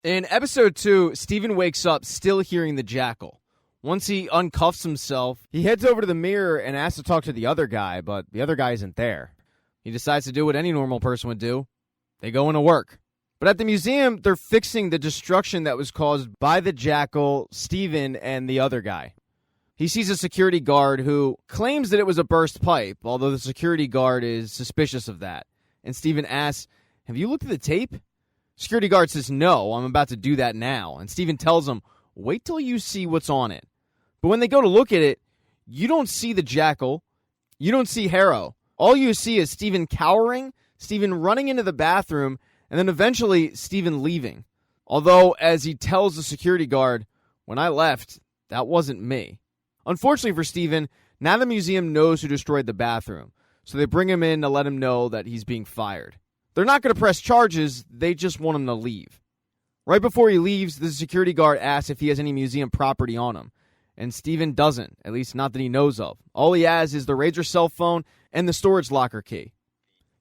In episode 2, Steven wakes up still hearing the Jackal. Once he uncuffs himself, he heads over to the mirror and asks to talk to the other guy, but the other guy isn't there. He decides to do what any normal person would do. They go into work. But at the museum, they're fixing the destruction that was caused by the Jackal, Steven, and the other guy. He sees a security guard who claims that it was a burst pipe, although the security guard is suspicious of that. And Steven asks, "Have you looked at the tape?" Security guard says, "No, I'm about to do that now." And Steven tells him, "Wait till you see what's on it." But when they go to look at it, you don't see the Jackal. You don't see Harrow. All you see is Steven cowering, Steven running into the bathroom, and then eventually Steven leaving. Although, as he tells the security guard, "When I left, that wasn't me." Unfortunately for Steven, now the museum knows who destroyed the bathroom, so they bring him in to let him know that he's being fired. They're not going to press charges, they just want him to leave. Right before he leaves, the security guard asks if he has any museum property on him, and Steven doesn't, at least not that he knows of. All he has is the Razor cell phone and the storage locker key.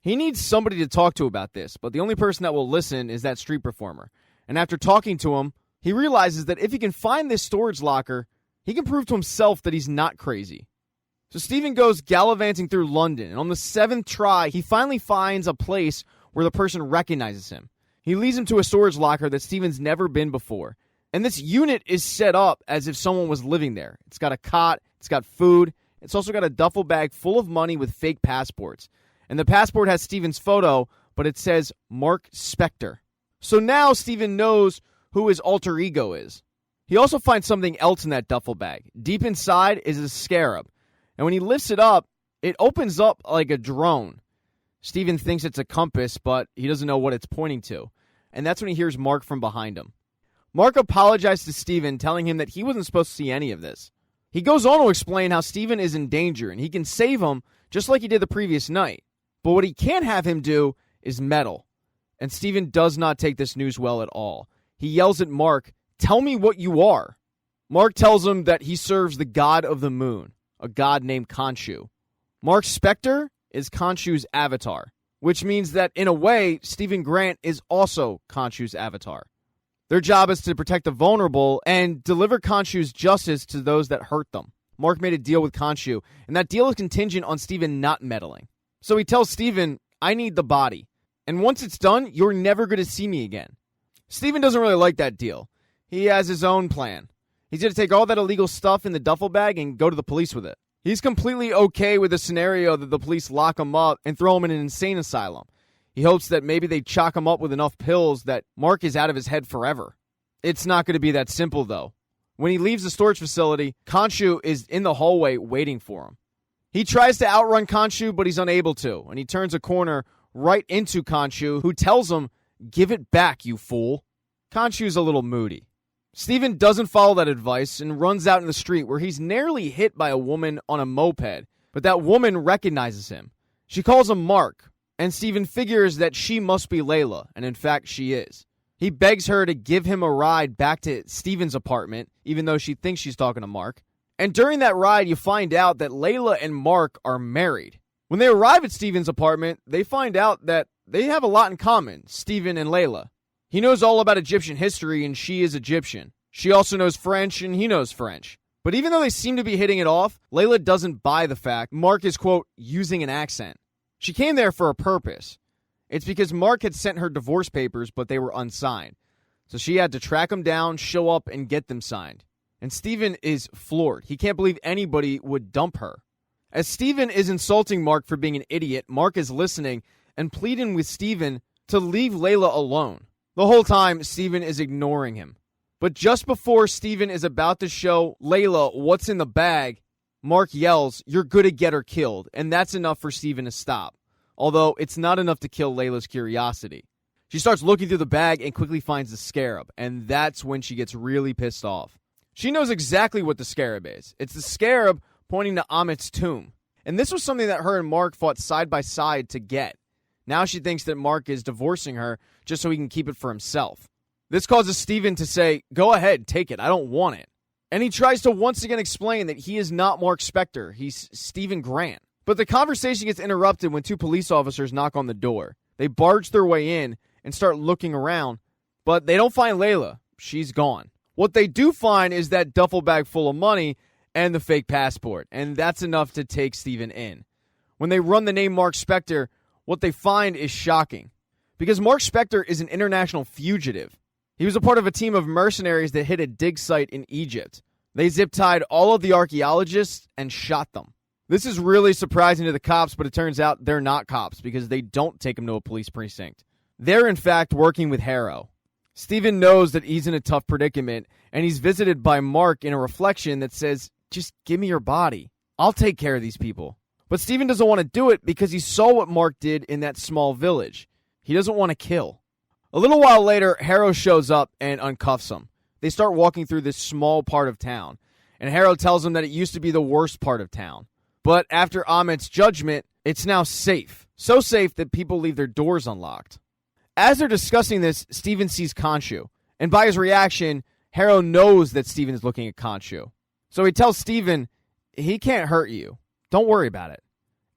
He needs somebody to talk to about this, but the only person that will listen is that street performer. And after talking to him, he realizes that if he can find this storage locker, he can prove to himself that he's not crazy. So Steven goes gallivanting through London, and on the 7th try, he finally finds a place where the person recognizes him. He leads him to a storage locker that Steven's never been before. And this unit is set up as if someone was living there. It's got a cot, it's got food, it's also got a duffel bag full of money with fake passports. And the passport has Steven's photo, but it says Mark Spector. So now Steven knows who his alter ego is. He also finds something else in that duffel bag. Deep inside is a scarab. And when he lifts it up, it opens up like a drone. Steven thinks it's a compass, but he doesn't know what it's pointing to. And that's when he hears Mark from behind him. Mark apologized to Steven, telling him that he wasn't supposed to see any of this. He goes on to explain how Steven is in danger, and he can save him just like he did the previous night. But what he can't have him do is meddle. And Steven does not take this news well at all. He yells at Mark, "Tell me what you are." Mark tells him that he serves the god of the moon, a god named Khonshu. Mark Spector is Khonshu's avatar, which means that, in a way, Steven Grant is also Khonshu's avatar. Their job is to protect the vulnerable and deliver Khonshu's justice to those that hurt them. Mark made a deal with Khonshu, and that deal is contingent on Steven not meddling. So he tells Steven, "I need the body, and once it's done, you're never going to see me again." Steven doesn't really like that deal. He has his own plan. He's going to take all that illegal stuff in the duffel bag and go to the police with it. He's completely okay with the scenario that the police lock him up and throw him in an insane asylum. He hopes that maybe they chock him up with enough pills that Mark is out of his head forever. It's not going to be that simple, though. When he leaves the storage facility, Khonshu is in the hallway waiting for him. He tries to outrun Khonshu, but he's unable to, and he turns a corner right into Khonshu, who tells him, "Give it back, you fool." Khonshu's a little moody. Steven doesn't follow that advice and runs out in the street, where he's nearly hit by a woman on a moped, but that woman recognizes him. She calls him Mark, and Steven figures that she must be Layla, and in fact she is. He begs her to give him a ride back to Steven's apartment, even though she thinks she's talking to Mark. And during that ride, you find out that Layla and Mark are married. When they arrive at Steven's apartment, they find out that they have a lot in common, Steven and Layla. He knows all about Egyptian history, and she is Egyptian. She also knows French, and he knows French. But even though they seem to be hitting it off, Layla doesn't buy the fact Mark is, quote, using an accent. She came there for a purpose. It's because Mark had sent her divorce papers, but they were unsigned. So she had to track them down, show up, and get them signed. And Steven is floored. He can't believe anybody would dump her. As Steven is insulting Mark for being an idiot, Mark is listening and pleading with Steven to leave Layla alone. The whole time, Steven is ignoring him. But just before Steven is about to show Layla what's in the bag, Mark yells, "You're gonna get her killed," and that's enough for Steven to stop. Although, it's not enough to kill Layla's curiosity. She starts looking through the bag and quickly finds the scarab, and that's when she gets really pissed off. She knows exactly what the scarab is. It's the scarab pointing to Amit's tomb. And this was something that her and Mark fought side by side to get. Now she thinks that Mark is divorcing her just so he can keep it for himself. This causes Steven to say, "Go ahead, take it, I don't want it." And he tries to once again explain that he is not Mark Spector, he's Steven Grant. But the conversation gets interrupted when two police officers knock on the door. They barge their way in and start looking around, But they don't find Layla. She's gone. What they do find is that duffel bag full of money and the fake passport, and that's enough to take Steven in. When they run the name Mark Spector, what they find is shocking. Because Mark Spector is an international fugitive. He was a part of a team of mercenaries that hit a dig site in Egypt. They zip-tied all of the archaeologists and shot them. This is really surprising to the cops, but it turns out they're not cops because they don't take them to a police precinct. They're, in fact, working with Harrow. Steven knows that he's in a tough predicament, and he's visited by Mark in a reflection that says, just give me your body. I'll take care of these people. But Steven doesn't want to do it because he saw what Mark did in that small village. He doesn't want to kill. A little while later, Harrow shows up and uncuffs him. They start walking through this small part of town, and Harrow tells him that it used to be the worst part of town. But after Amit's judgment, it's now safe. So safe that people leave their doors unlocked. As they're discussing this, Steven sees Khonshu, and by his reaction, Harrow knows that Steven is looking at Khonshu. So he tells Steven, he can't hurt you. Don't worry about it.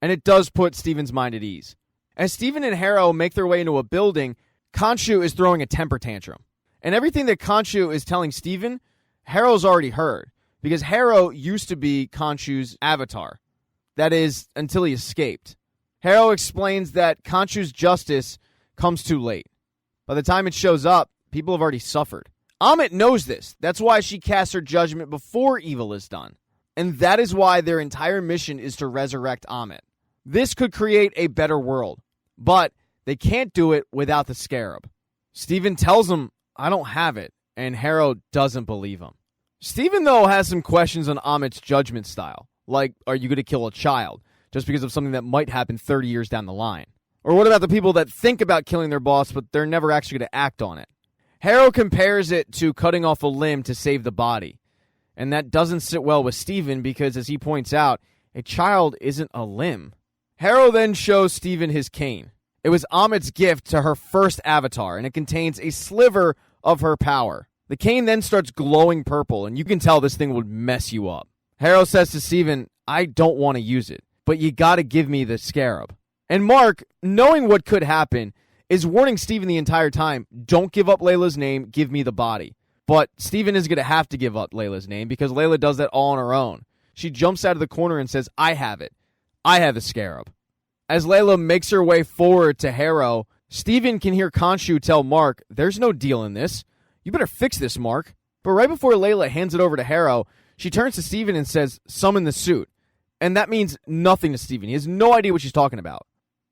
And it does put Steven's mind at ease. As Steven and Harrow make their way into a building, Khonshu is throwing a temper tantrum. And everything that Khonshu is telling Steven, Harrow's already heard, because Harrow used to be Khonshu's avatar. That is, until he escaped. Harrow explains that Khonshu's justice comes too late. By the time it shows up, people have already suffered. Amit knows this. That's why she casts her judgment before evil is done. And that is why their entire mission is to resurrect Amit. This could create a better world, but they can't do it without the scarab. Steven tells him, I don't have it, and Harrow doesn't believe him. Steven, though, has some questions on Amit's judgment style. Like, are you going to kill a child just because of something that might happen 30 years down the line? Or what about the people that think about killing their boss, but they're never actually going to act on it? Harrow compares it to cutting off a limb to save the body. And that doesn't sit well with Steven because, as he points out, a child isn't a limb. Harrow then shows Steven his cane. It was Amit's gift to her first avatar, and it contains a sliver of her power. The cane then starts glowing purple, and you can tell this thing would mess you up. Harrow says to Steven, I don't want to use it, but you gotta give me the scarab. And Mark, knowing what could happen, is warning Steven the entire time, don't give up Layla's name, give me the body. But Steven is going to have to give up Layla's name because Layla does that all on her own. She jumps out of the corner and says, I have it. I have the scarab. As Layla makes her way forward to Harrow, Steven can hear Khonshu tell Mark, there's no deal in this. You better fix this, Mark. But right before Layla hands it over to Harrow, she turns to Steven and says, summon the suit. And that means nothing to Steven. He has no idea what she's talking about.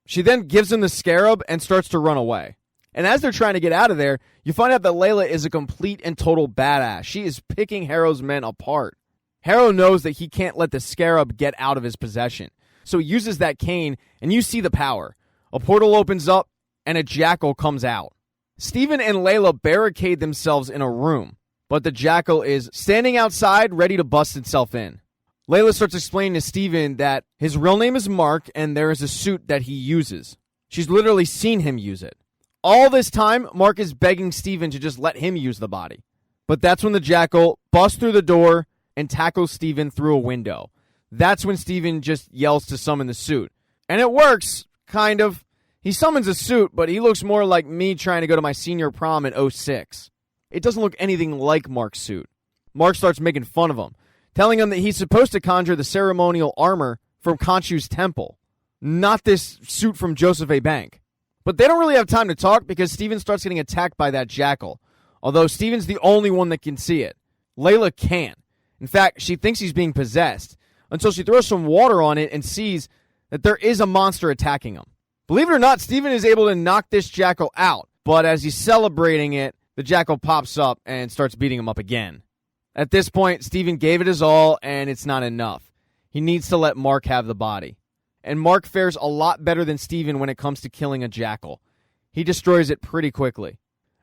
She then gives him the scarab and starts to run away. And as they're trying to get out of there, you find out that Layla is a complete and total badass. She is picking Harrow's men apart. Harrow knows that he can't let the scarab get out of his possession. So he uses that cane, and you see the power. A portal opens up, and a jackal comes out. Steven and Layla barricade themselves in a room, but the jackal is standing outside, ready to bust itself in. Layla starts explaining to Steven that his real name is Mark, and there is a suit that he uses. She's literally seen him use it. All this time, Mark is begging Steven to just let him use the body. But that's when the jackal busts through the door and tackles Steven through a window. That's when Steven just yells to summon the suit. And it works, kind of. He summons a suit, but he looks more like me trying to go to my senior prom in '06. It doesn't look anything like Mark's suit. Mark starts making fun of him, telling him that he's supposed to conjure the ceremonial armor from Khonshu's temple, not this suit from Joseph A. Bank. But they don't really have time to talk because Steven starts getting attacked by that jackal, although Steven's the only one that can see it. Layla can't. In fact, she thinks he's being possessed until she throws some water on it and sees that there is a monster attacking him. Believe it or not, Steven is able to knock this jackal out, but as he's celebrating it, the jackal pops up and starts beating him up again. At this point, Steven gave it his all, and it's not enough. He needs to let Mark have the body. And Mark fares a lot better than Steven when it comes to killing a jackal. He destroys it pretty quickly.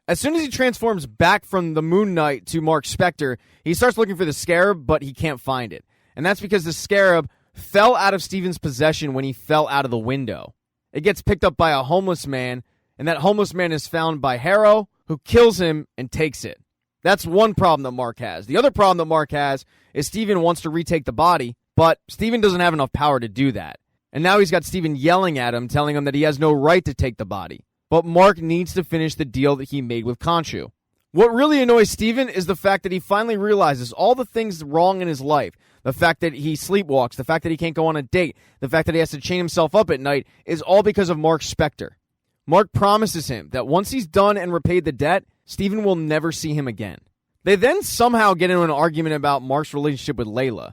As soon as he transforms back from the Moon Knight to Mark Spector, he starts looking for the scarab, but he can't find it. And that's because the scarab fell out of Steven's possession when he fell out of the window. It gets picked up by a homeless man, and that homeless man is found by Harrow, who kills him and takes it. That's one problem that Mark has. The other problem that Mark has is Steven wants to retake the body, but Steven doesn't have enough power to do that. And now he's got Steven yelling at him, telling him that he has no right to take the body. but Mark needs to finish the deal that he made with Khonshu. What really annoys Steven is the fact that he finally realizes all the things wrong in his life. The fact that he sleepwalks, the fact that he can't go on a date, the fact that he has to chain himself up at night is all because of Mark Spector. Mark promises him that once he's done and repaid the debt, Steven will never see him again. They then somehow get into an argument about Mark's relationship with Layla.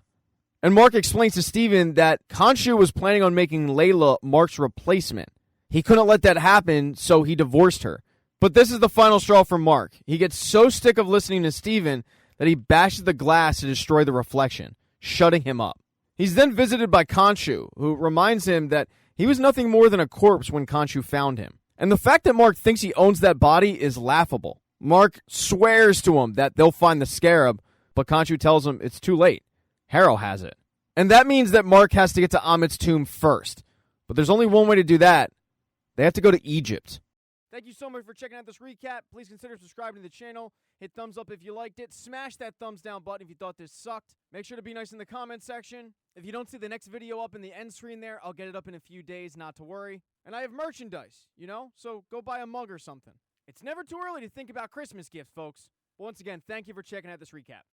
And Mark explains to Steven that Khonshu was planning on making Layla Mark's replacement. He couldn't let that happen, so he divorced her. But this is the final straw for Mark. He gets so sick of listening to Steven that he bashes the glass to destroy the reflection, shutting him up. He's then visited by Khonshu, who reminds him that he was nothing more than a corpse when Khonshu found him. And the fact that Mark thinks he owns that body is laughable. Mark swears to him that they'll find the scarab, but Khonshu tells him it's too late. Harrow has it. And that means that Mark has to get to Amit's tomb first. But there's only one way to do that. They have to go to Egypt. Thank you so much for checking out this recap. Please consider subscribing to the channel. Hit thumbs up if you liked it. Smash that thumbs down button if you thought this sucked. Make sure to be nice in the comment section. If you don't see the next video up in the end screen there, I'll get it up in a few days, not to worry. And I have merchandise, so go buy a mug or something. It's never too early to think about Christmas gifts, folks. Once again, thank you for checking out this recap.